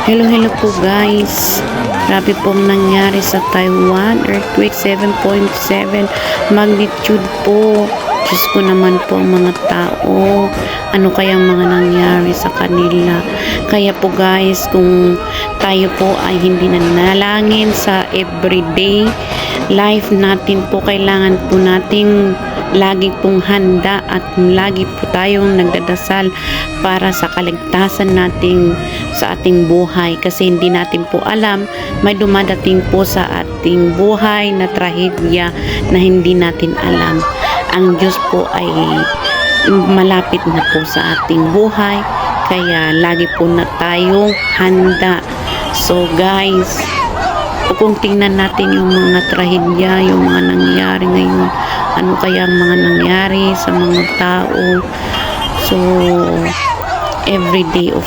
Hello po guys. Grabe pong nangyari sa Taiwan. Earthquake 7.7 magnitude po. Diyos ko naman po ang mga tao. Ano kayang mga nangyari sa kanila? Kaya po guys, kung tayo po ay hindi nanalangin sa everyday life natin po, kailangan po nating lagi pong handa at lagi po tayong nagdadasal para sa kaligtasan nating sa ating buhay, kasi hindi natin po alam, may dumadating po sa ating buhay na trahedya na hindi natin alam. Ang Diyos po ay malapit na po sa ating buhay, kaya lagi po na tayong handa. So guys, kung tingnan natin yung mga trahedya, yung mga nangyari ngayon, ano kaya ang mga nangyari sa mga tao. So every day of